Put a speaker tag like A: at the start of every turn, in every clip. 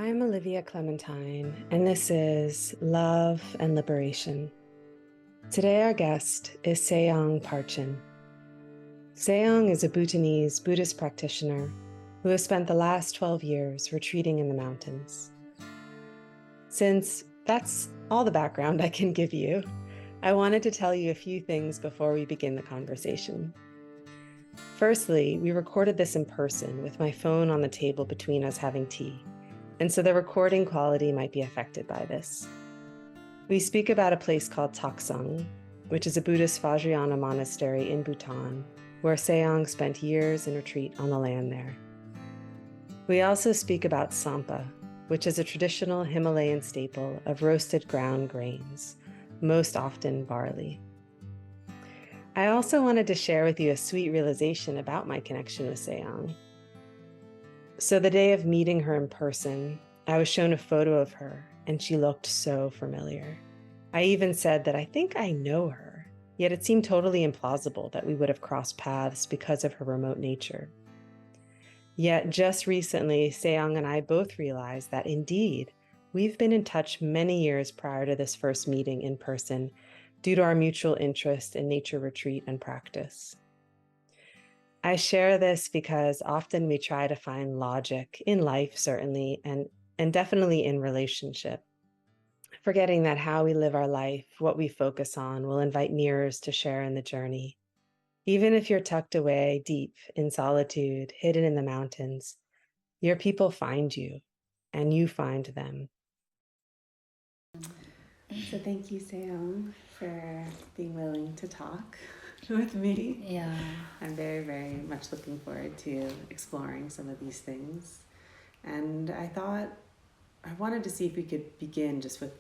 A: I'm Olivia Clementine, and this is Love and Liberation. Today, our guest is Tseyang Pharchen. Tseyang is a Bhutanese Buddhist practitioner who has spent the last 12 years retreating in the mountains. Since that's all the background I can give you, I wanted to tell you a few things before we begin the conversation. Firstly, we recorded this in person with my phone on the table between us having tea, and so the recording quality might be affected by this. We speak about a place called Tseyang, which is a Buddhist Vajrayana monastery in Bhutan, where Tseyang spent years in retreat on the land there. We also speak about sampa, which is a traditional Himalayan staple of roasted ground grains, most often barley. I also wanted to share with you a sweet realization about my connection with Tseyang. So the day of meeting her in person, I was shown a photo of her, and she looked so familiar. I even said that I think I know her, yet it seemed totally implausible that we would have crossed paths because of her remote nature. Yet just recently, Tseyang and I both realized that indeed, we've been in touch many years prior to this first meeting in person due to our mutual interest in nature retreat and practice. I share this because often we try to find logic in life, certainly, and definitely in relationship, forgetting that how we live our life, what we focus on, will invite mirrors to share in the journey. Even if you're tucked away deep in solitude, hidden in the mountains, your people find you, and you find them.
B: So thank you, Tseyang, for being willing to talk with me.
C: Yeah.
B: I'm very, very much looking forward to exploring some of these things. And I thought I wanted to see if we could begin just with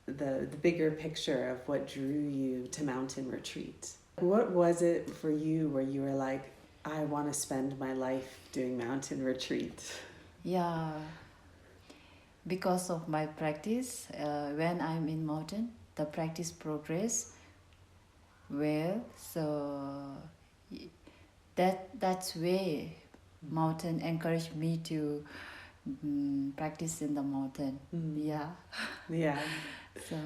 B: the bigger picture of what drew you to mountain retreat. What was it for you where you were like, I want to spend my life doing mountain retreat?
C: Yeah. Because of my practice, when I'm in mountain, the practice progress well. So that's way mountain encouraged me to practice in the mountain. Yeah.
B: Yeah.
C: So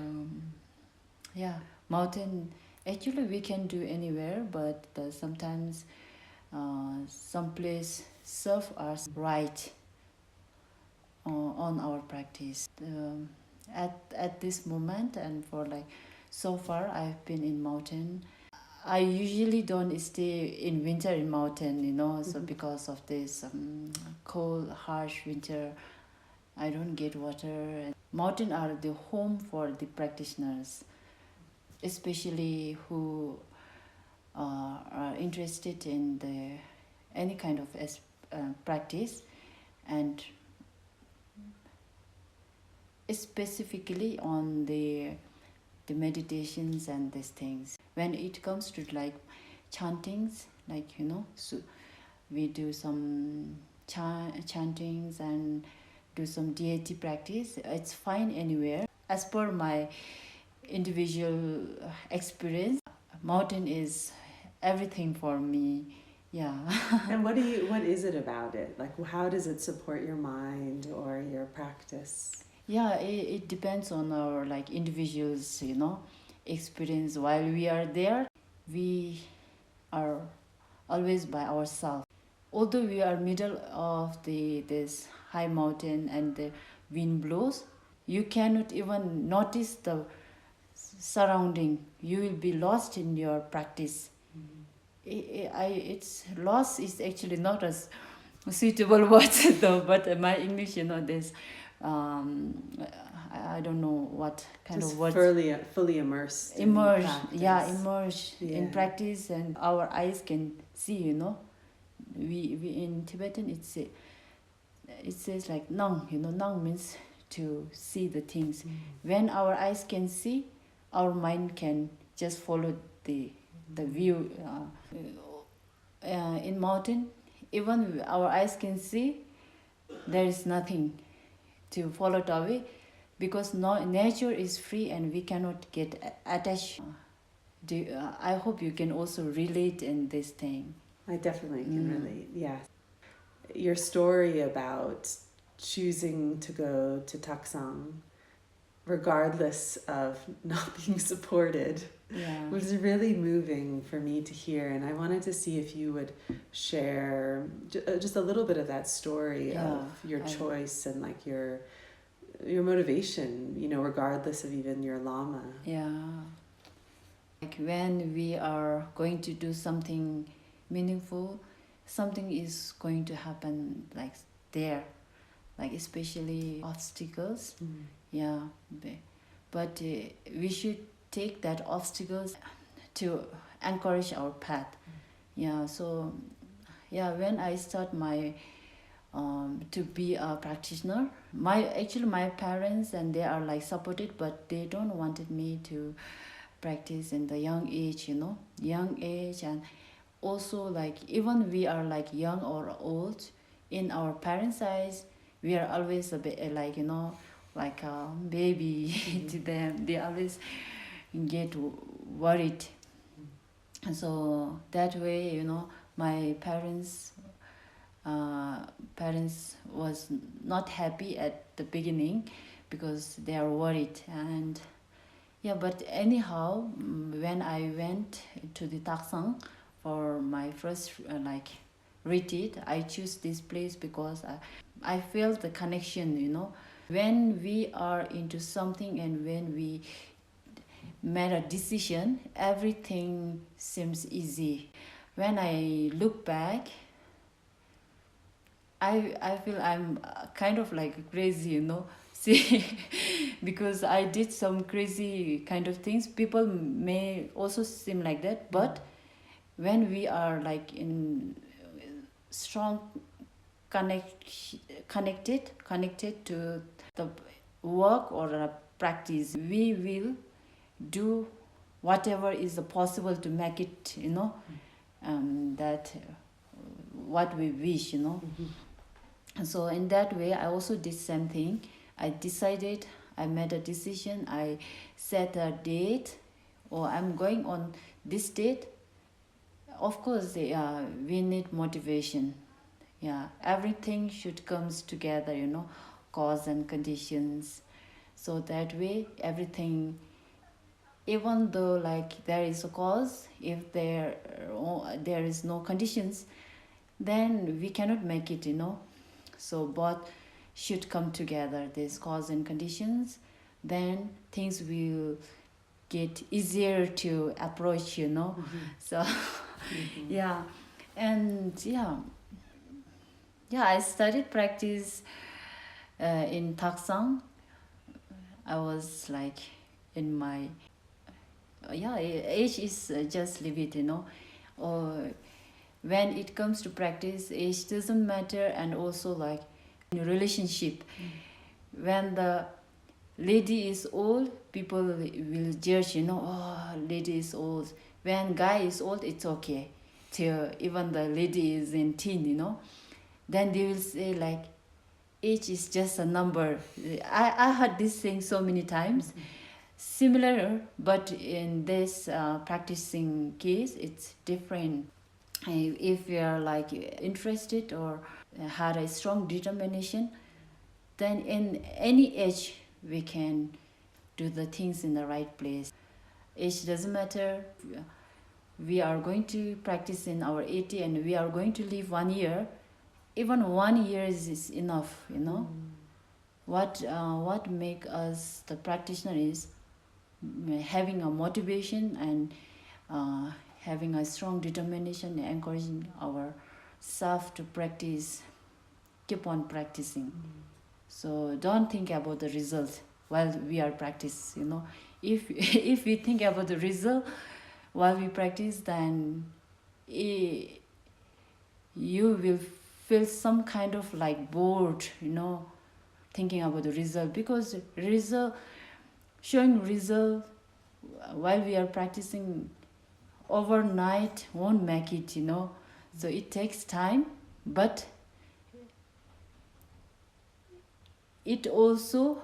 C: yeah, mountain. Actually, we can do anywhere, but sometimes some place serve us right on our practice. At this moment, and for like so far, I've been in mountain. I usually don't stay in winter in mountain, so because of this cold, harsh winter, I don't get water. Mountain are the home for the practitioners, especially who are interested in any kind of practice, and specifically on the meditations and these things. When it comes to like chantings, like so we do some chantings and do some deity practice. It's fine anywhere. As per my individual experience, mountain is everything for me. Yeah.
B: And what is it about it? Like, how does it support your mind or your practice?
C: Yeah, it depends on our like individuals, experience. While we are there, we are always by ourselves. Although we are middle of this high mountain and the wind blows, you cannot even notice the surrounding. You will be lost in your practice. It's lost is actually not as suitable word though, but my English, this I don't know what kind
B: Just
C: of words.
B: Fully immersed.
C: Immersed,
B: Yeah.
C: in practice, and our eyes can see. We in Tibetan it says like nang. Nang means to see the things. When our eyes can see, our mind can just follow the view. In mountain, even our eyes can see, there is nothing to follow it away, because nature is free and we cannot get attached. I hope you can also relate in this thing.
B: I definitely can relate. Yeah. Your story about choosing to go to Taksang, regardless of not being supported, was really moving for me to hear. And I wanted to see if you would share just a little bit of that story of your choice and like your motivation, you know, regardless of even your Lama.
C: Like when we are going to do something meaningful, something is going to happen like there, like especially obstacles. But we should take that obstacles to encourage our path. So when I start my to be a practitioner, my parents, and they are like supported, but they don't wanted me to practice in the young age, and also like even we are like young or old, in our parents' eyes we are always a bit like like a baby to them. They always get worried. And so that way, my parents was not happy at the beginning because they are worried. And but anyhow, when I went to the Taksang for my first retreat, I choose this place because I felt the connection. When we are into something and when we made a decision, everything seems easy. When I look back, I feel I'm kind of like crazy, See, because I did some crazy kind of things. People may also seem like that, but when we are like in strong connected to the work or a practice, we will do whatever is possible to make it, that what we wish, And so in that way, I also did same thing. I made a decision, I set a date, or I'm going on this date. Of course, we need motivation. Everything should comes together, cause and conditions. So that way, everything, even though like there is a cause, if there is no conditions, then we cannot make it, So both should come together, this cause and conditions, then things will get easier to approach, So and I studied practice in Taksang. I was like in my age is just leave it, or when it comes to practice, age doesn't matter. And also like in relationship, when the lady is old, people will judge, oh, lady is old. When guy is old, it's okay, till even the lady is in teen, then they will say like age is just a number. I heard this thing so many times. Similar, but in this practicing case, it's different. If we are like interested or had a strong determination, then in any age we can do the things in the right place. Age doesn't matter. We are going to practice in our 80 and we are going to live 1 year. Even 1 year is enough, What make us the practitioner is having a motivation and having a strong determination, encouraging ourselves to practice, keep on practicing. So don't think about the result while we are practice, If if we think about the result while we practice, then you will feel some kind of like bored, thinking about the result, because showing result while we are practicing overnight won't make it, So it takes time, but it also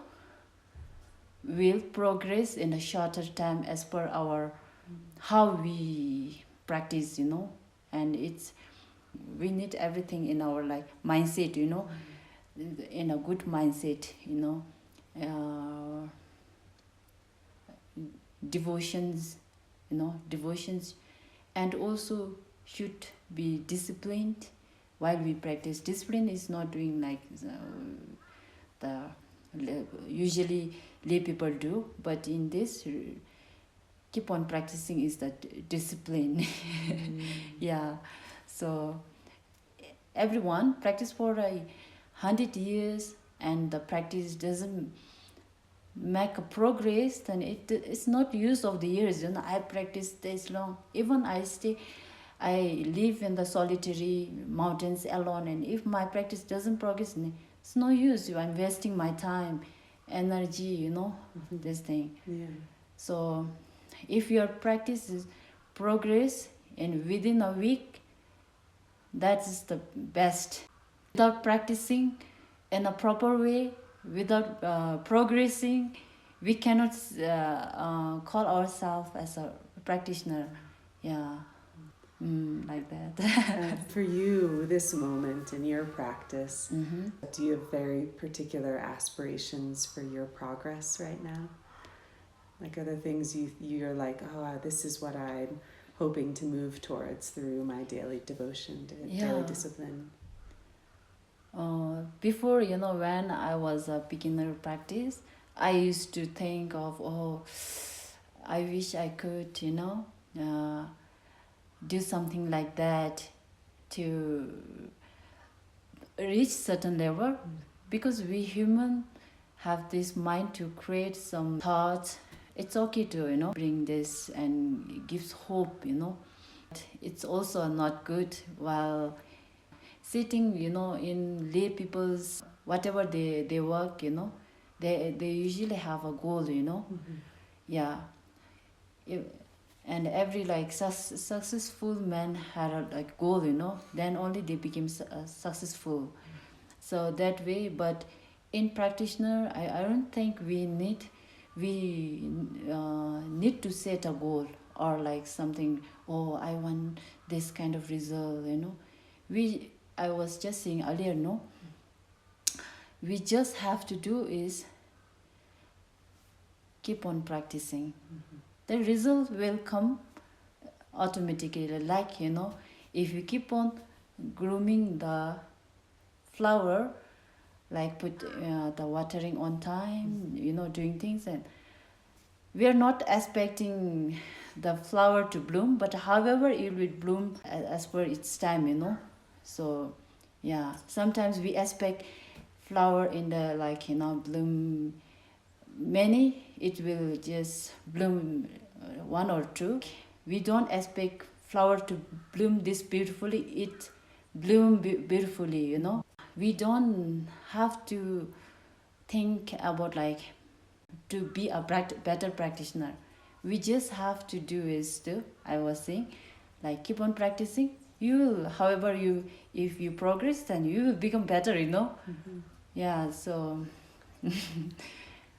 C: will progress in a shorter time as per our how we practice, And we need everything in our like mindset, in a good mindset, devotions, devotions, and also should be disciplined while we practice. Discipline is not doing like the usually lay people do, but in this, keep on practicing is that discipline. Yeah, so everyone practice for 100 years and the practice doesn't make a progress, then it's not use of the years. I practice this long, even I live in the solitary mountains alone, and if my practice doesn't progress, it's no use. I'm wasting my time, energy, this thing.
B: Yeah.
C: So if your practice is progress and within a week, that is the best. Without practicing in a proper way, without progressing, we cannot call ourselves as a practitioner. Yeah, like that.
B: For you, this moment in your practice, do you have very particular aspirations for your progress right now? Like, are there things you're like, oh, this is what I'm hoping to move towards through my daily devotion, daily discipline?
C: Before, when I was a beginner practice, I used to think of, I wish I could, do something like that to reach certain level, because we human have this mind to create some thoughts. It's okay to bring this and gives hope. It's also not good while sitting in lay people's whatever they work. They usually have a goal. Yeah. And every successful man had a goal, then only they became successful. So that way, but in practitioner, I don't think we need to set a goal or like something. I want this kind of result. I was just saying earlier, we just have to do is keep on practicing. The result will come automatically. Like, if you keep on grooming the flower, like put the watering on time, doing things, and we are not expecting the flower to bloom, but however it will bloom as per its time. So yeah, sometimes we expect flower in the bloom many, it will just bloom one or two. We don't expect flower to bloom this beautifully, it bloom beautifully. We don't have to think about to be a better practitioner. We just have to do is I was saying, keep on practicing. You will, however, if you progress, then you will become better. Yeah. So.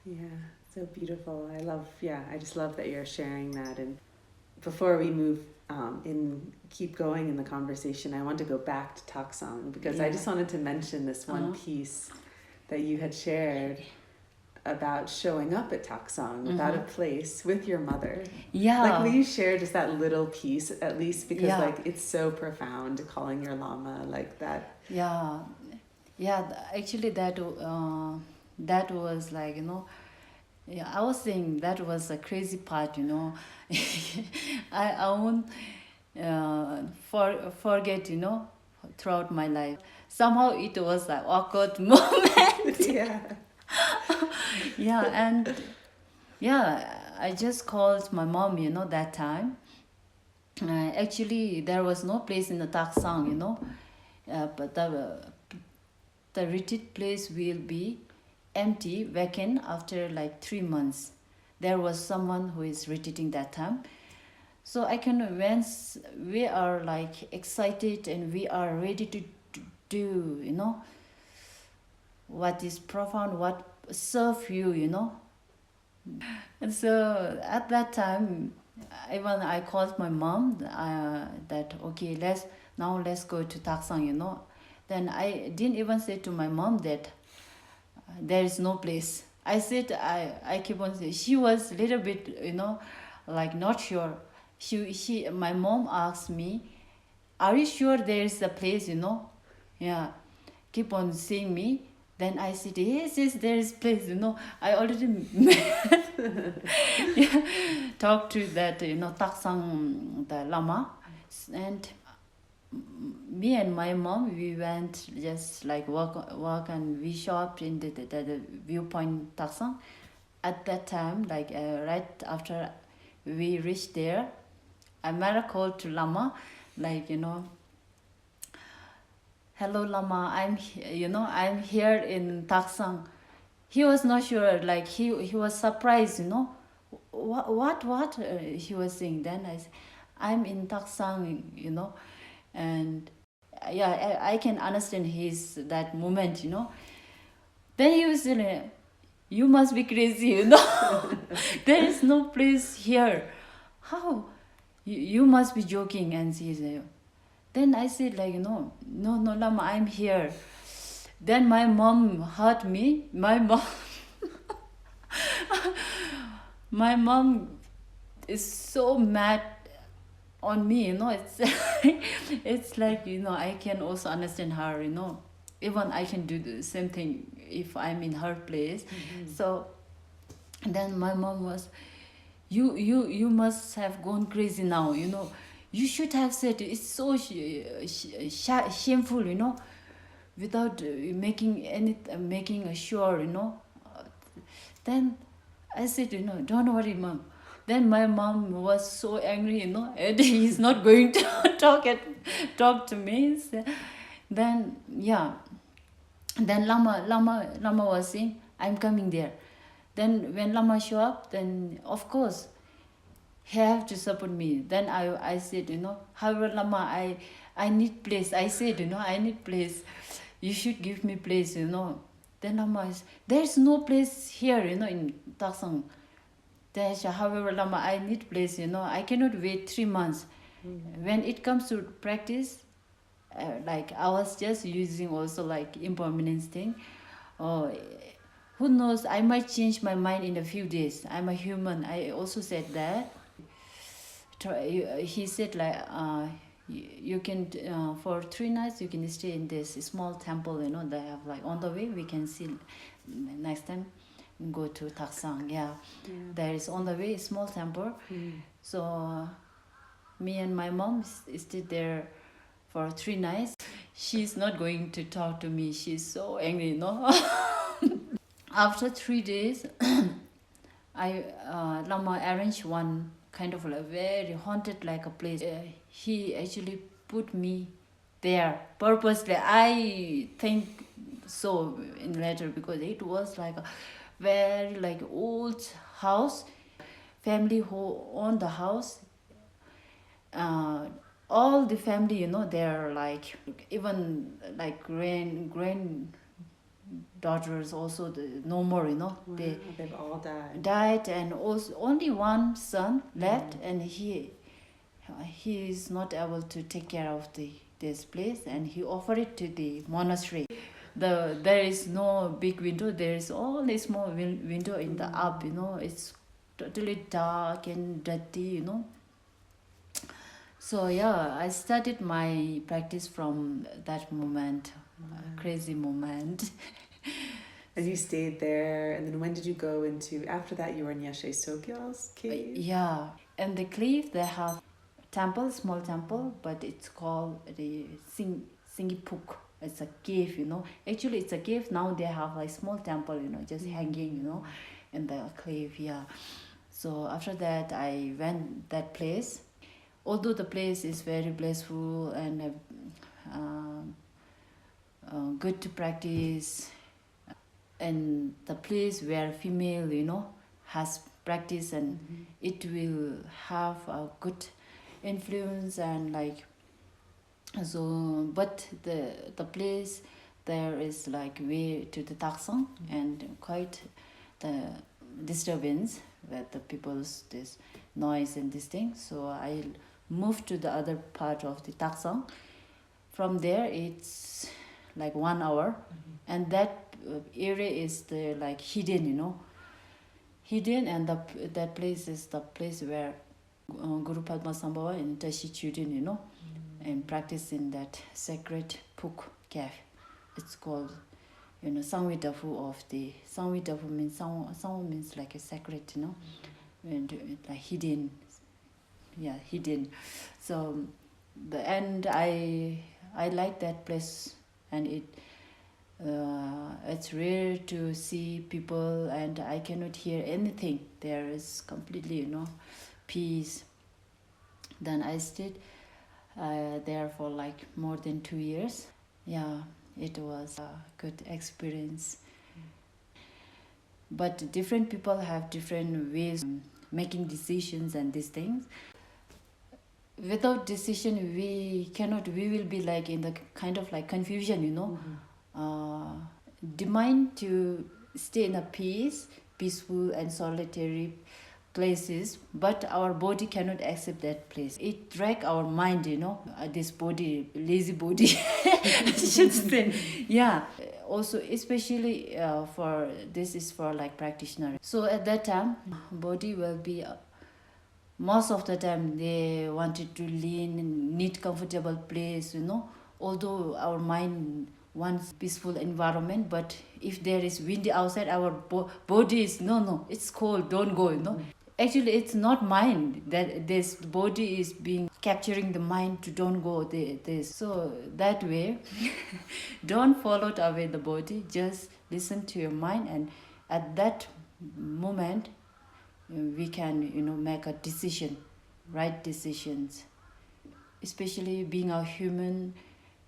B: Yeah, so beautiful. I just love that you're sharing that. And before we move keep going in the conversation, I want to go back to Taksang, because I just wanted to mention this one piece that you had shared about showing up at Taksang without a place with your mother.
C: Yeah.
B: Will you share just that little piece at least, because it's so profound, calling your Lama like that.
C: Yeah. Actually, that was I was saying that was a crazy part. I won't forget. Throughout my life, somehow it was an awkward moment.
B: Yeah.
C: Yeah, and I just called my mom. That time. Actually, there was no place in the Taksang. But the retreat place will be empty, vacant after 3 months. There was someone who is retreating that time. So when we are excited and we are ready to do, what is profound, what serve you, And so at that time, even I called my mom that, okay, let's go to Taksang, Then I didn't even say to my mom that there is no place. I said, I keep on saying, she was a little bit, like not sure. My mom asked me, are you sure there is a place, Yeah, keep on seeing me. Then I said, yes, yes, there is place, I already yeah, talked to that, Taksang, the Lama. And me and my mom, we went just like walk and we shopped in the viewpoint Taksang. At that time, like right after we reached there, I made a call to Lama, like, hello Lama, I'm here in Taksang. He was not sure, like he was surprised, what he was saying. Then I said, I'm in Taksang, and yeah, I can understand his that moment, Then he was saying, you must be crazy, there is no place here. How? You must be joking. And she said, then I said, like, no, Lama, I'm here. Then my mom heard me. My mom is so mad on me, It's it's like, I can also understand her, Even I can do the same thing if I'm in her place. So then my mom was, you must have gone crazy now, You should have said it's so shameful, without making a sure, Then I said, don't worry, mom. Then my mom was so angry, and he's not going to talk to me. So then yeah, then Lama was saying, I'm coming there. Then when Lama show up, then of course he have to support me. Then I said, however, Lama, I need place. I said, I need place. You should give me place, Then Lama is, there's no place here, in Taksang. However, Lama, I need place, I cannot wait 3 months. When it comes to practice, like I was just using also like impermanence thing. Oh, who knows, I might change my mind in a few days. I'm a human. I also said that. He said like, you can, for 3 nights you can stay in this small temple, they have like on the way we can see next time go to Taksang. Yeah. There is on the way small temple. So me and my mom stayed there for 3 nights. She's not going to talk to me. She's so angry, After 3 days, Lama arranged one kind of like very haunted like a place. He actually put me there purposely. I think so in later, because it was like a very like old house. Family who owned the house, all the family, they're like, even like granddaughters also, no more,
B: Wow, they've all
C: died, and also only one son left, and he is not able to take care of this place, and he offered it to the monastery. There is no big window, there is only small window in the up, it's totally dark and dirty, So yeah, I started my practice from that moment, crazy moment.
B: And you stayed there, and then when did you go into, after that you were in Yashe Sogyo's cave?
C: Yeah, and the cave, they have temple, small temple, but it's called the Singipuk. It's a cave, Actually, it's a cave. Now they have like small temple, just hanging, in the cave, yeah. So after that, I went that place. Although the place is very blissful and good to practice, and the place where female, has practice, and it will have a good influence, and like, so, but the place there is like way to the Taksang, and quite the disturbance with the people's this noise and this thing. So I moved to the other part of the Taksang. From there, it's like 1 hour, and that area is the like hidden, hidden, and that place is the place where Guru Padmasambhava and Tashi children, and practice in that sacred Phuk cave. It's called, Sangvidafu of the Sangvidafu means Sang means like a sacred, and like hidden, hidden. So I like that place, and it's rare to see people, and I cannot hear anything. There is completely, peace. Then I stayed there for like more than 2 years. Yeah, it was a good experience. But different people have different ways of making decisions and these things. Without decision, we will be like in the kind of like confusion, the mind to stay in a peaceful and solitary places, but our body cannot accept that place. It drag our mind, this body, lazy body, should say. Yeah. Also, especially this is for like practitioner. So at that time, body will be, most of the time they wanted to lean, need comfortable place, although our mind wants peaceful environment, but if there is windy outside, our body is, no, it's cold, don't go, Actually, it's not mind that this body is being capturing the mind to don't go this. So that way, don't follow away the body. Just listen to your mind, and at that moment, we can make a decision, right decisions. Especially being a human,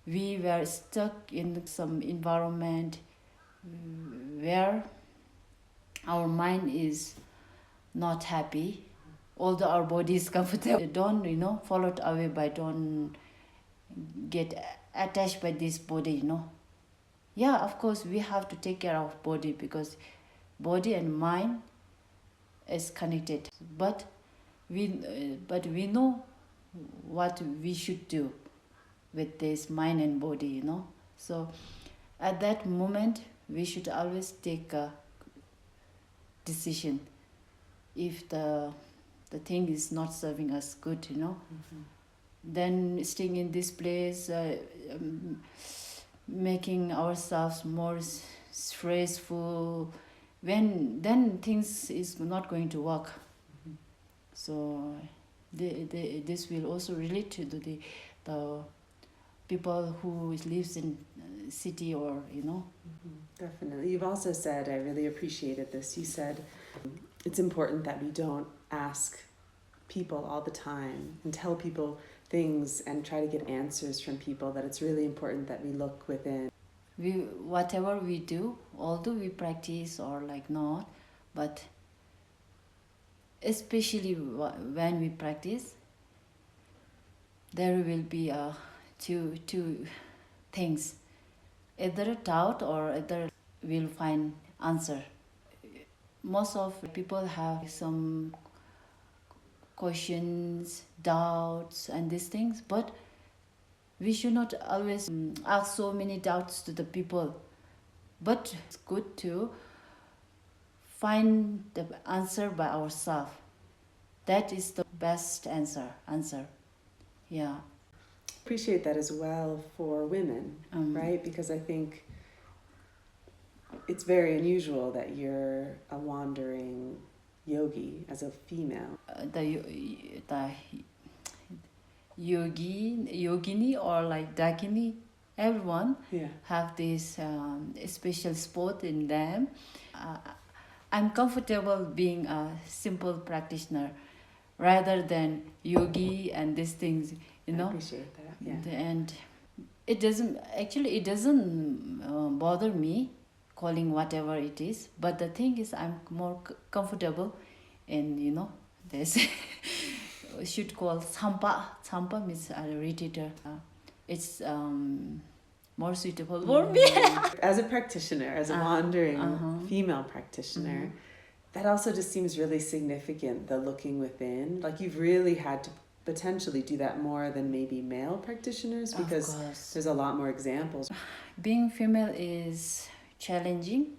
C: we were stuck in some environment where our mind is not happy, although our body is comfortable. Don't followed away by, don't get attached by this body. Yeah, of course we have to take care of body, because body and mind is connected, but we know what we should do with this mind and body. So at that moment we should always take a decision. If the thing is not serving us good, then staying in this place, making ourselves more stressful, then things is not going to work. So this will also relate to the people who lives in city, or
B: Definitely. You've also said, I really appreciated this, you said it's important that we don't ask people all the time and tell people things and try to get answers from people, that it's really important that we look within.
C: Whatever we do, although we practice or like not, but especially when we practice, there will be two things, either doubt or either we'll find answer. Most of people have some questions, doubts, and these things, but we should not always ask so many doubts to the people. But it's good to find the answer by ourselves. That is the best answer. Yeah.
B: Appreciate that as well for women, right? Because I think it's very unusual that you're a wandering yogi as a female.
C: The yogini or like dakini, everyone have this special spot in them. I'm comfortable being a simple practitioner rather than yogi and these things,
B: I appreciate that. Yeah.
C: And it doesn't bother me calling whatever it is, but the thing is I'm more comfortable in this should call Tsampa means a retreater. It's more suitable for me.
B: As a practitioner, as a wandering female practitioner, that also just seems really significant, the looking within. Like you've really had to potentially do that more than maybe male practitioners, because there's a lot more examples.
C: Being female is challenging,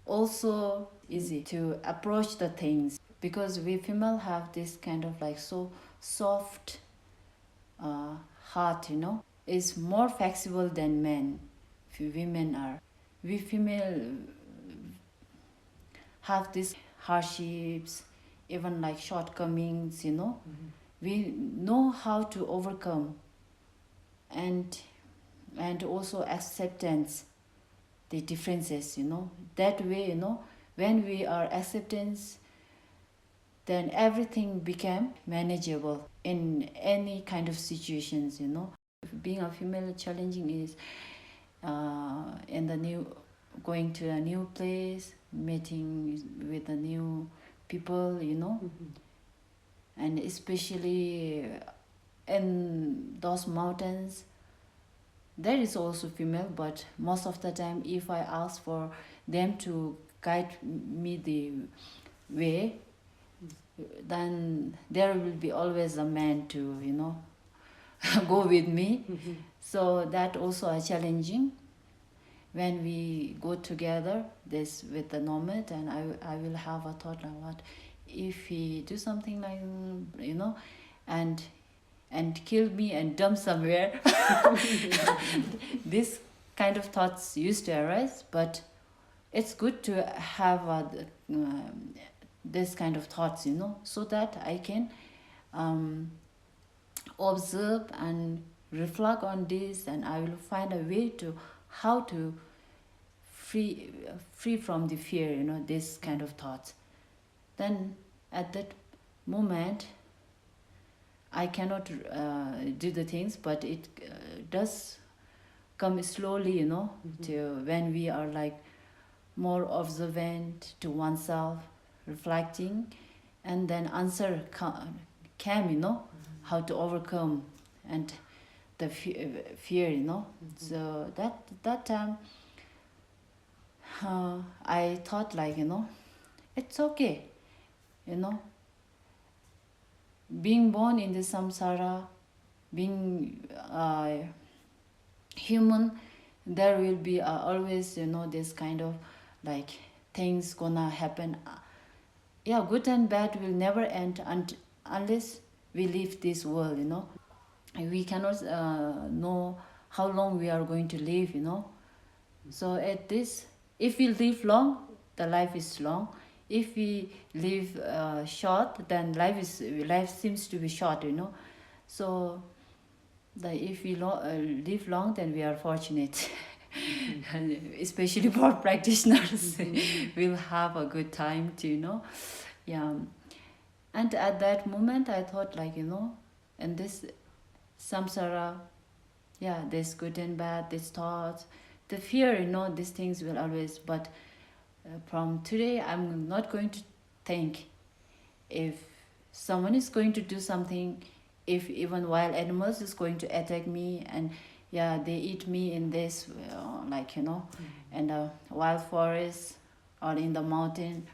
C: also easy to approach the things, because we female have this kind of like so soft heart, is more flexible than men. Women are. We female have these hardships, even like shortcomings, We know how to overcome, and also acceptance the differences, That way, when we are acceptance, then everything became manageable in any kind of situations, Being a female challenging is going to a new place, meeting with the new people, and especially in those mountains, there is also female, but most of the time if I ask for them to guide me the way, then there will be always a man to go with me. So that also are challenging when we go together this with the nomad, and I will have a thought like, what if he do something like and kill me and dump somewhere. This kind of thoughts used to arise, but it's good to have this kind of thoughts, so that I can observe and reflect on this, and I will find a way to how to free from the fear, this kind of thoughts. Then at that moment I cannot do the things, but it does come slowly, to when we are like more observant to oneself, reflecting, and then answer came, how to overcome and the fear, So that time I thought like, it's okay, being born in the samsara, being human, there will be always, this kind of like things gonna happen. Good and bad will never end unless we leave this world, We cannot know how long we are going to live, So at this, if we live long, the life is long. If we live short, then life seems to be short, So if we live long, then we are fortunate. Especially for practitioners, we'll have a good time too, And at that moment I thought like, and this samsara, there's good and bad, this thoughts, the fear, these things will always, but from today I'm not going to think if someone is going to do something, if even wild animals is going to attack me, and they eat me in this in the wild forest or in the mountain,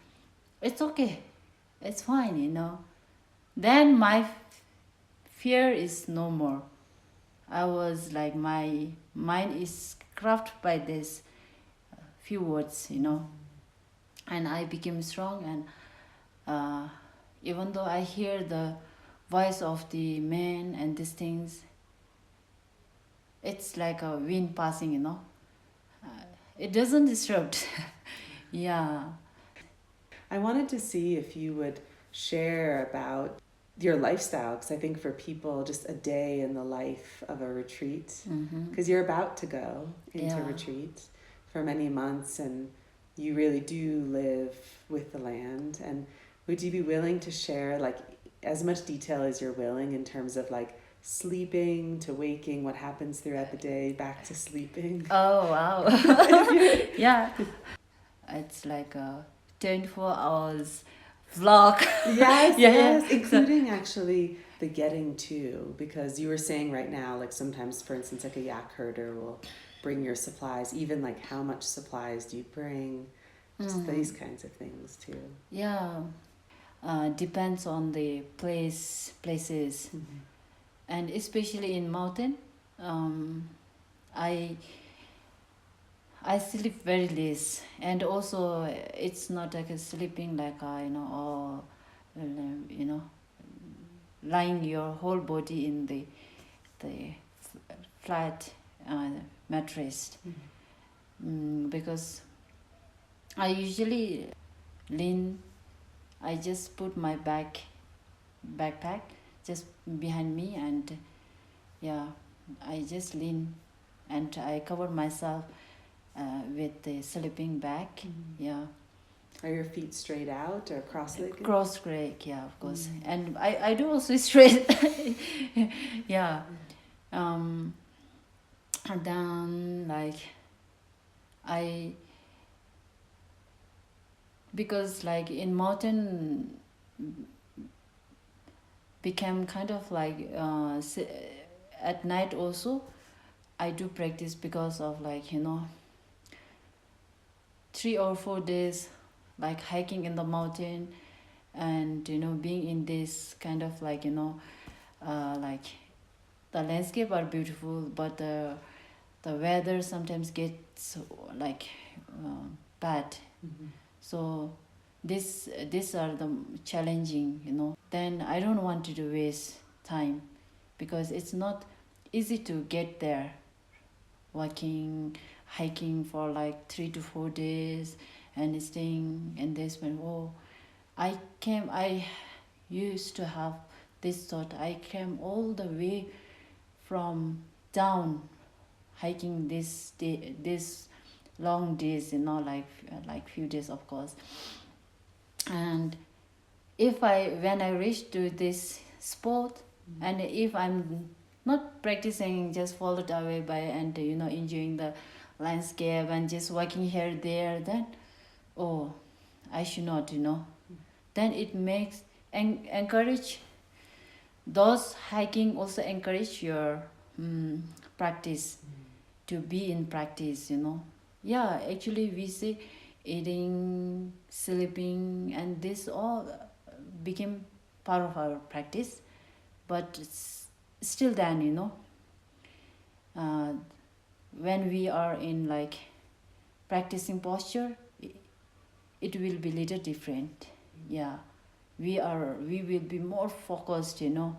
C: it's okay, it's fine, Then my fear is no more. I was like, my mind is crafted by this few words, and I became strong. And even though I hear the voice of the man and these things, it's like a wind passing, it doesn't disrupt.
B: I wanted to see if you would share about your lifestyle, because I think for people, just a day in the life of a retreat, because you're about to go into retreat for many months, and you really do live with the land. And would you be willing to share like as much detail as you're willing in terms of like sleeping to waking, what happens throughout the day, back to sleeping?
C: Oh wow. It's like a 24 hours vlog.
B: Yes, including actually the getting to, because you were saying right now, like sometimes, for instance, like a yak herder will bring your supplies, even like how much supplies do you bring, just these kinds of things too.
C: depends on the places, and especially in mountain, I sleep very less, and also it's not like a sleeping like or lying your whole body in the flat mattress, because I usually lean. I just put my backpack just behind me, and yeah, I just lean, and I cover myself with the sleeping bag. Yeah.
B: Are your feet straight out or cross-legged?
C: Cross-legged, yeah, of course. And I do also straight. Yeah. And then like I because like in mountain became kind of like at night also I do practice, because of like 3 or 4 days like hiking in the mountain, and being in this kind of like like the landscape are beautiful, but the weather sometimes gets like bad. So these are the challenging. Then I don't want to waste time, because it's not easy to get there, walking, hiking for like 3 to 4 days and staying in this one. I used to have this thought. I came all the way from down, hiking this long days, like few days, of course. And when I reach to this spot, and if I'm not practicing, just followed away by and enjoying the landscape and just walking here there, then I should not, then it makes encourage those hiking, also encourage your practice, to be in practice. Yeah, actually we say eating, sleeping, and this all became part of our practice. But still then when we are in like practicing posture, it will be little different. Yeah, we will be more focused, inner,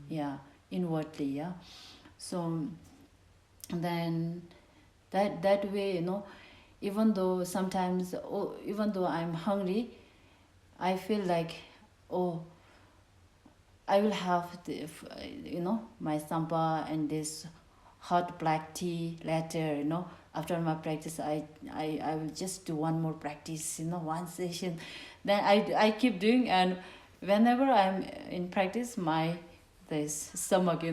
C: yeah, inwardly. Yeah. So then that way, even though sometimes, even though I'm hungry, I feel like, I will have my sampa and this hot black tea later. After my practice, I will just do one more practice, one session. Then I keep doing, and whenever I'm in practice, my this stomach,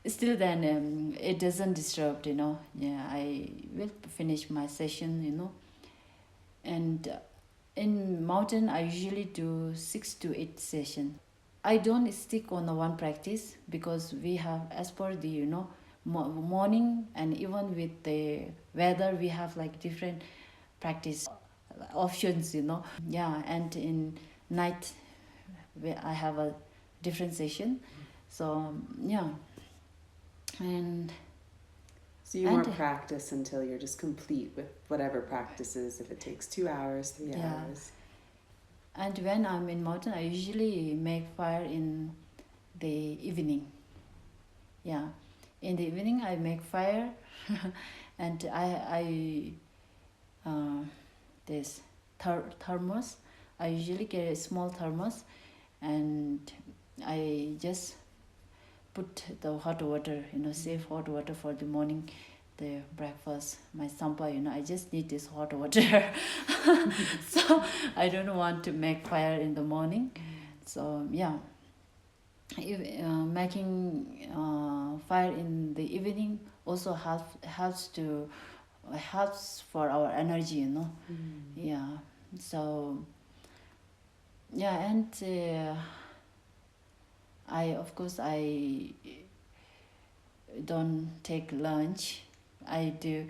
C: still then it doesn't disturb. Yeah, I will finish my session. And in mountain, I usually do 6 to 8 sessions. I don't stick on the one practice, because we have, as per the morning, and even with the weather, we have like different practice options. Yeah, and in night I have a different session. So yeah, and
B: So you more practice until you're just complete with whatever practices, if it takes 2 hours, 3 hours.
C: And when I'm in mountain, I usually make fire in the evening. Yeah, in the evening I make fire, and I this thermos. I usually carry a small thermos, and I just put the hot water, safe hot water for the morning, the breakfast, my sampa, I just need this hot water. So I don't want to make fire in the morning. So yeah, making fire in the evening also helps for our energy. Yeah. So yeah, and I don't take lunch. I do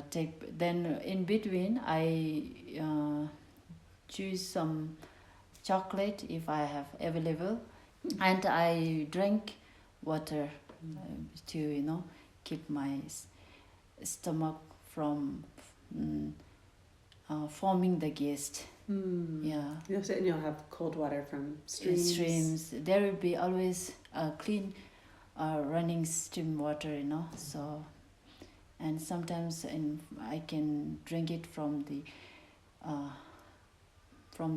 C: take. Then in between, I choose some chocolate if I have available, and I drink water to keep my stomach from forming the gas. Yeah.
B: You'll have cold water from streams.
C: There will be always clean running stream water, so, and sometimes I can drink it from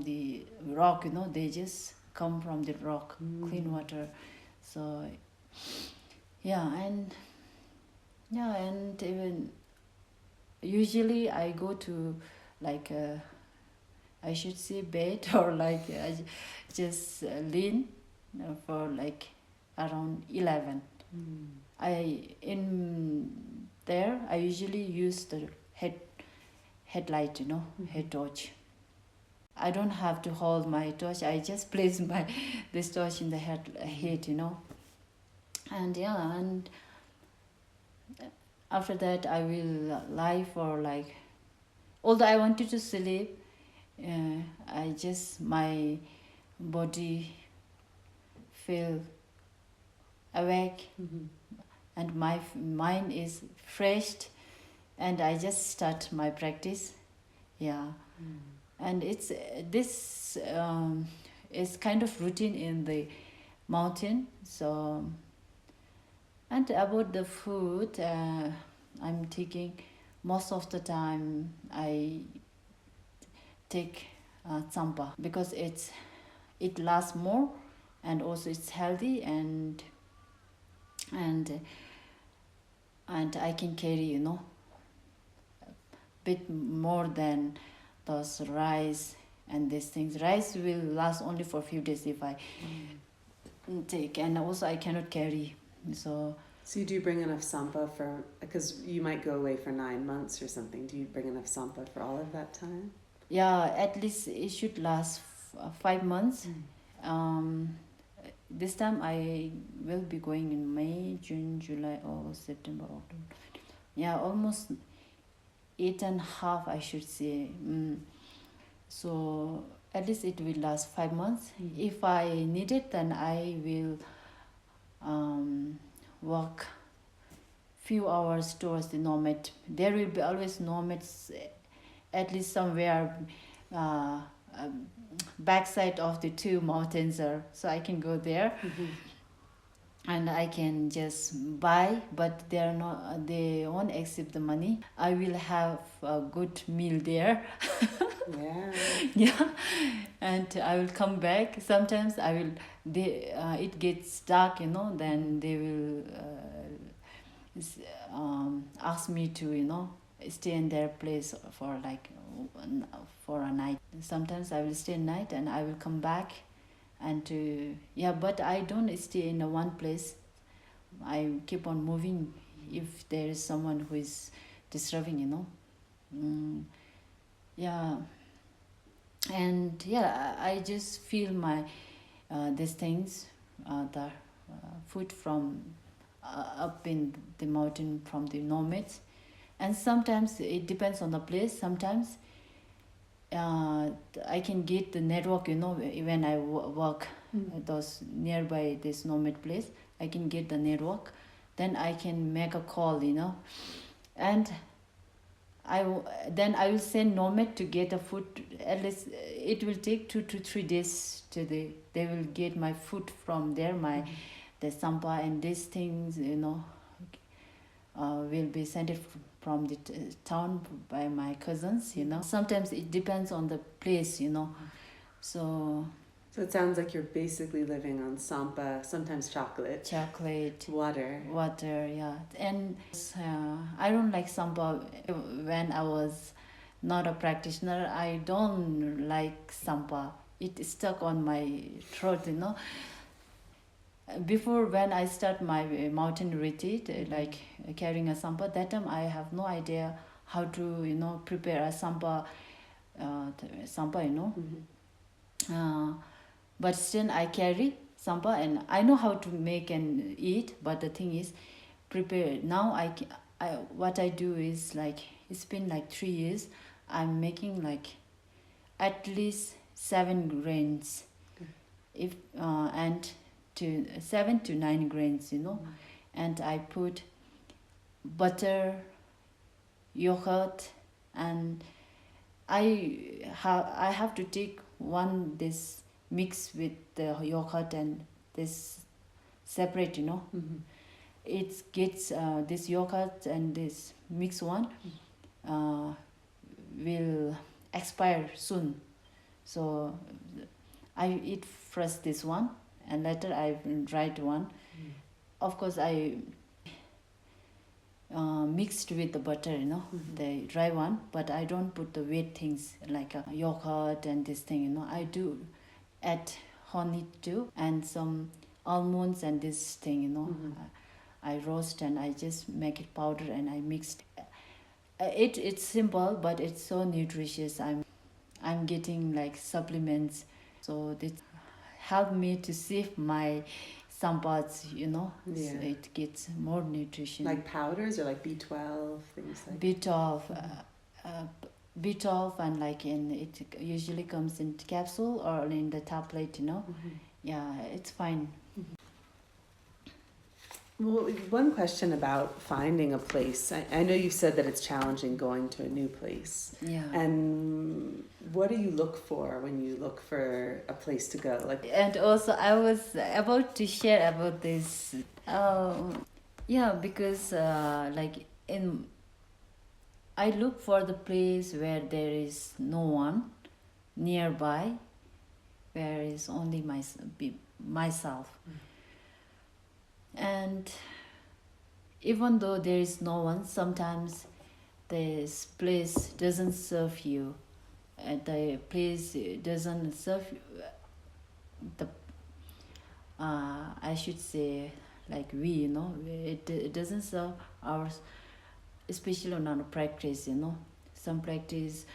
C: the rock, they just come from the rock, clean water. So and even usually I go to like I should say bed, or like I just lean for like around 11. I usually use the headlight, head torch. I don't have to hold my torch. I just place this torch in the head, and after that I will lie for like. Although I wanted to sleep, my body feel awake, and my mind is fresh, and I just start my practice. And it's this is kind of routine in the mountain. So, and about the food, I'm taking most of the time I take tsampa because it lasts more, and also it's healthy, and I can carry bit more than those rice and these things. Rice will last only for a few days if I take, and also I cannot carry. So
B: you do bring enough tsampa because you might go away for 9 months or something. Do you bring enough tsampa for all of that time?
C: Yeah, at least it should last 5 months. This time I will be going in May, June, July, August, September, October. Yeah, almost 8.5, I should say. So at least it will last 5 months. If I need it, then I will walk few hours towards the nomad. There will be always nomads, at least somewhere backside of the two mountains, so I can go there. And I can just buy, but they won't accept the money. I will have a good meal there. And I will come back. Sometimes it gets dark, then they will ask me to stay in their place for a night. Sometimes I will stay a night and I will come back, but I don't stay in one place. I keep on moving if there is someone who is disturbing, and I just feel my these things, the food from up in the mountain from the nomads. And sometimes it depends on the place. Sometimes I can get the network, when I work those nearby this nomad place. I can get the network, then I can make a call, and I will send nomad to get a food. At least it will take 2 to 3 days they will get my food from there. The tsampa and these things, will be sent from the town by my cousins. Sometimes it depends on the place. So
B: it sounds like you're basically living on tsampa, sometimes chocolate, water,
C: yeah. And I don't like tsampa. When I was not a practitioner, I don't like tsampa. It stuck on my throat. Before, when I start my mountain retreat, like carrying a tsampa, that time I have no idea how to prepare a tsampa. But still I carry tsampa and I know how to make and eat. But the thing is, prepare now what I do is like, it's been like 3 years. I'm making like at least 7 grains, if and to 7 to 9 grains, and I put butter, yogurt, and I have to take one this mix with the yogurt and this separate, It gets this yogurt and this mixed one will expire soon, so I eat first this one and later I write one. Of course I mixed with the butter, the dry one, but I don't put the wet things like yogurt and this thing, I do add honey too and some almonds and this thing, I roast and I just make it powder and I mixed. It's simple, but it's so nutritious. I'm getting like supplements, so this helped me to save my some parts, So it gets more nutrition.
B: Like powders or like B12, things like
C: B12, B12, and like it usually comes in capsule or in the tablet, Yeah, it's fine.
B: Well, one question about finding a place. I know you said that it's challenging going to a new place.
C: Yeah.
B: And what do you look for when you look for a place to go?
C: And also I was about to share about this. Because I look for the place where there is no one nearby, where is only myself. And even though there is no one, sometimes this place doesn't serve you, and the place doesn't serve the I should say like we, it doesn't serve our, especially on our practice, some practice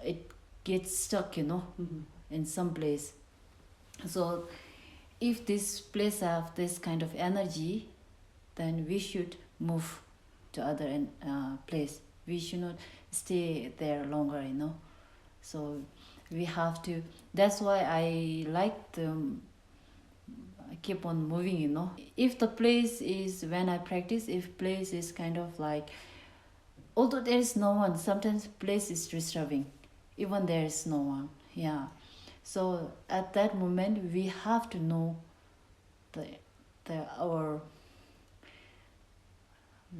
C: it gets stuck, in some place. So if this place have this kind of energy, then we should move to other place. We should not stay there longer, So we have to. That's why I like to keep on moving, If the place is, when I practice, if place is kind of like, although there is no one, sometimes place is disturbing, even there is no one. Yeah. So at that moment we have to know our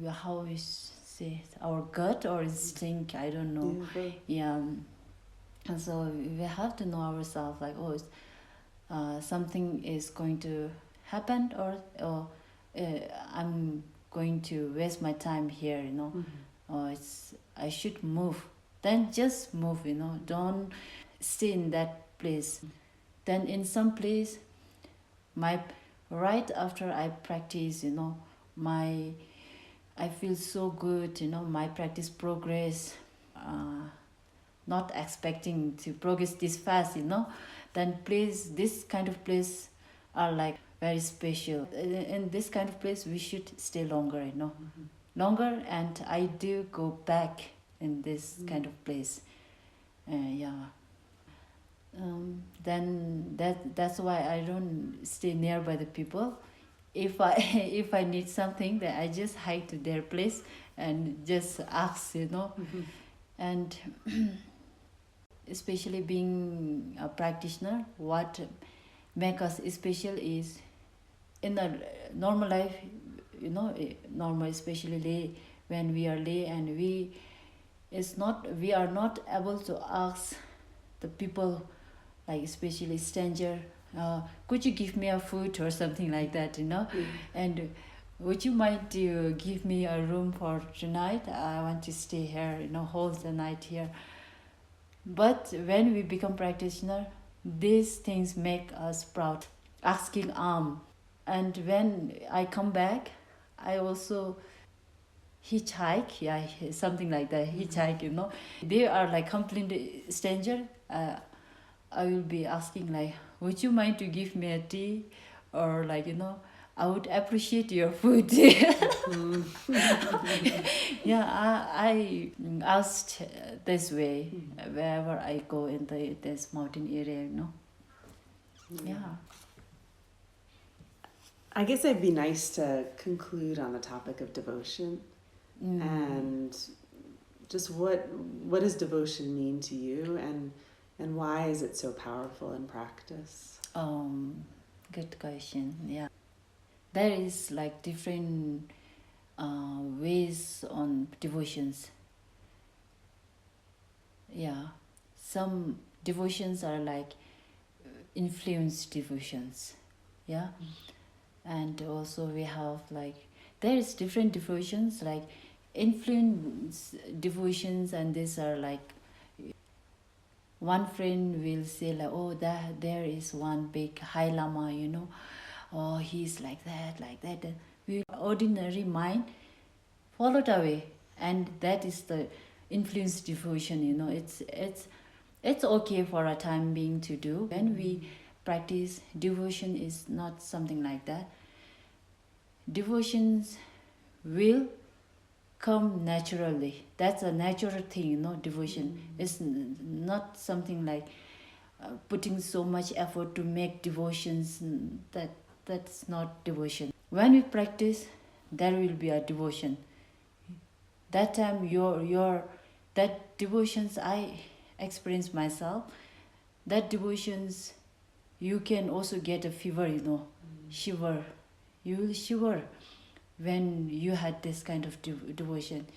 C: how we say our gut or instinct, I don't know. Yeah. And so we have to know ourselves, like, something is going to happen, or I'm going to waste my time here, or I should move. Then just move, don't stay in that place. Then in some place, right after I practice, I feel so good, my practice progress, not expecting to progress this fast, then this kind of place are like very special. In this kind of place we should stay longer, longer, and I do go back in this kind of place. Then that's why I don't stay nearby the people. If I need something, then I just hike to their place and just ask, And especially being a practitioner, what makes us special is, in a normal life, normal, especially lay, when we are lay, and we are not able to ask the people, like especially stranger, could you give me a food or something like that, and would you mind to give me a room for tonight? I want to stay here, hold the night here. But when we become practitioner, these things make us proud, asking and when I come back, I also hitchhike, something like that, hitchhike, They are like completely stranger. I will be asking like, would you mind to give me a tea, or like, I would appreciate your food. Yeah, I asked this way wherever I go in this mountain area, Yeah.
B: I guess it'd be nice to conclude on the topic of devotion and just what does devotion mean to you, and why is it so powerful in practice?
C: Good question. Yeah, there is like different ways on devotions. Yeah, some devotions are like influence devotions. Yeah, and also we have like there is different devotions like influence devotions, and these are like one friend will say like, oh, that there is one big high lama, oh, he's like that, and we ordinary mind followed away, and that is the influence devotion. It's okay for a time being to do. When we practice devotion is not something like that. Devotions will come naturally. That's a natural thing, devotion. It's not something like putting so much effort to make devotions. That's not devotion. When we practice, there will be a devotion. That time your that devotions I experience myself, that devotions you can also get a fever, shiver. You will shiver when you had this kind of devotion.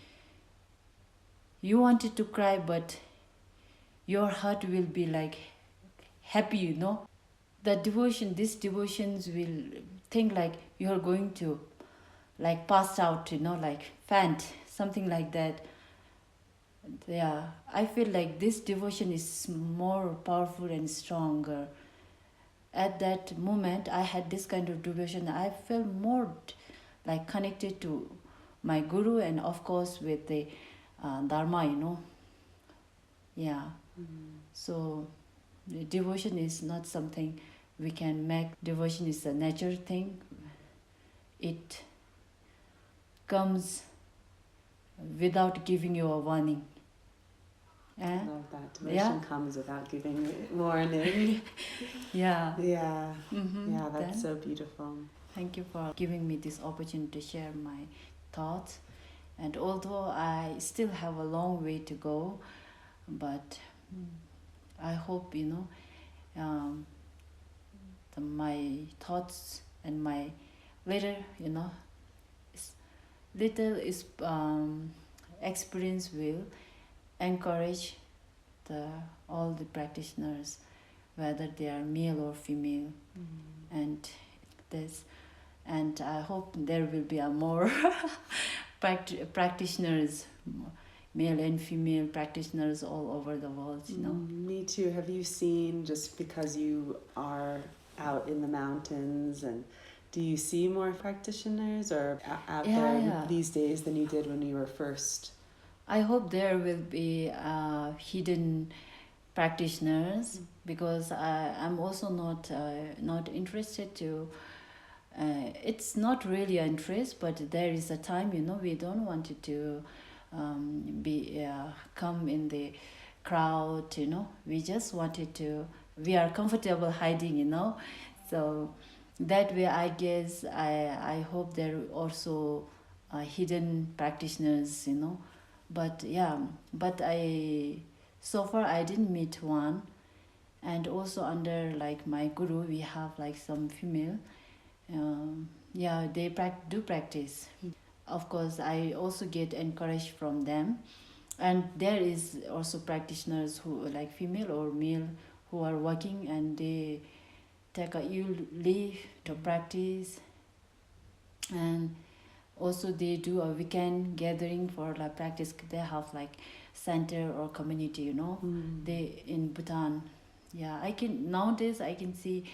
C: You wanted to cry, but your heart will be like happy. The devotion, these devotions will think like you are going to like pass out, like faint, something like that. Yeah, I feel like this devotion is more powerful and stronger. At that moment, I had this kind of devotion. I felt more like connected to my guru, and of course with the dharma. Yeah. So the devotion is not something we can make. Devotion is a natural thing. It comes without giving you a warning.
B: I love that. Devotion comes without giving warning.
C: Yeah.
B: Yeah. Yeah, that's so beautiful.
C: Thank you for giving me this opportunity to share my thoughts. And although I still have a long way to go, but I hope, my thoughts and my little, experience will encourage all the practitioners, whether they are male or female, and I hope there will be a more practitioners, male and female practitioners all over the world.
B: Me too. Have you seen, just because you are out in the mountains, and do you see more practitioners or out there these days than you did when you were first?
C: I hope there will be hidden practitioners, because I'm also not interested to. It's not really an interest, but there is a time, we don't want it to be come in the crowd. We just wanted to. We are comfortable hiding. So that way, I guess I hope there are also hidden practitioners. But so far I didn't meet one. And also under like my guru, we have like some female. They do practice. Of course, I also get encouraged from them. And there is also practitioners who like female or male who are working, and they take a leave to practice. And also they do a weekend gathering for like practice. They have like center or community, they in Bhutan. Nowadays I can see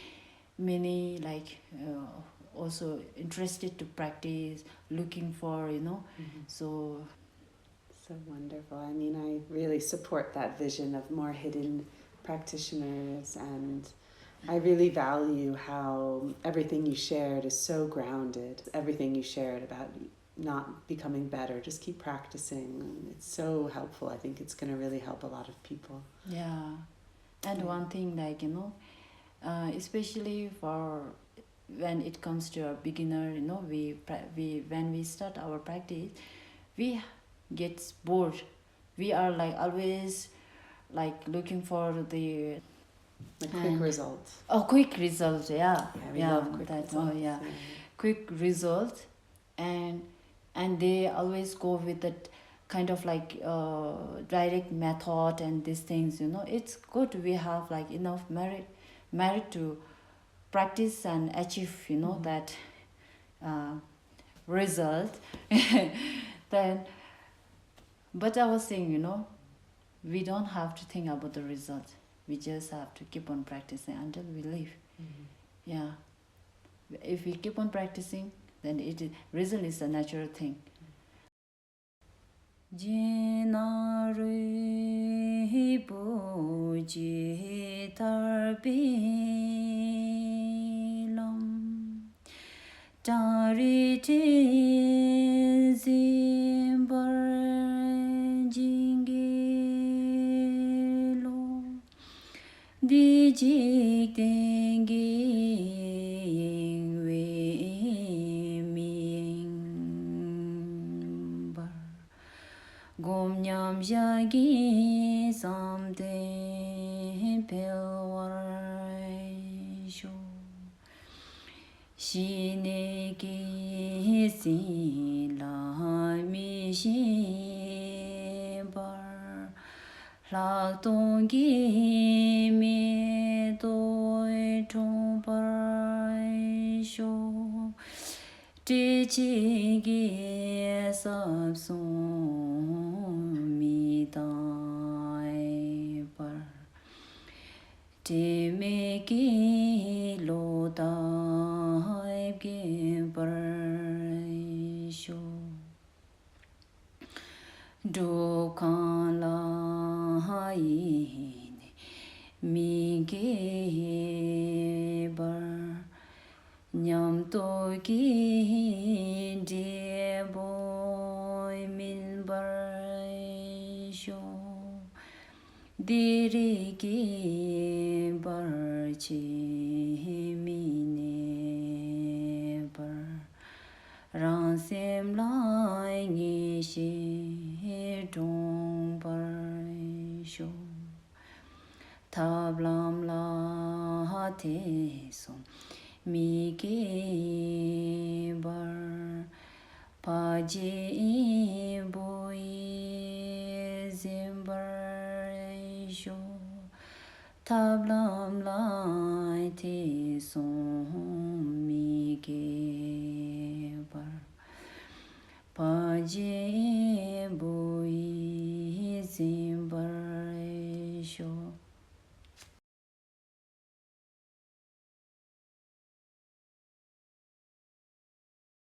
C: many like also interested to practice, looking for, so
B: wonderful. I mean, I really support that vision of more hidden practitioners, and I really value how everything you shared is so grounded. Everything you shared about not becoming better, just keep practicing. It's so helpful. I think it's going to really help a lot of people.
C: Yeah. And one thing, like, especially for when it comes to a beginner, we when we start our practice, we get bored. We are like always like looking for the
B: quick result.
C: Oh, quick result, yeah.
B: Yeah, we love quick results.
C: Oh, yeah. Quick result, and they always go with that kind of like direct method and these things. It's good we have like enough merit to practice and achieve. That result. Then, but I was saying, we don't have to think about the result. We just have to keep on practicing until we leave. Yeah. If we keep on practicing, then result is a natural thing. Jinarui puji tarbilam tariti zimbar jingelo dijik dengi Gom nyam yagi samde pelwar sho Shine ki si la mi shi bar Lak tong ki mi doi chong bar sho Ti chi gi sab song mi dai par Ti me ki lo dai gi par sho Do kan la hai mi gi bar Nyam to ki de boy min bar sho Diri ki bar chi mi ne bar Rang sem lai ngi shi dong bar sho Tab lam la te som mi ge bar pa ji boy zimbar sho tab lam lai te som mi ge bar pa ji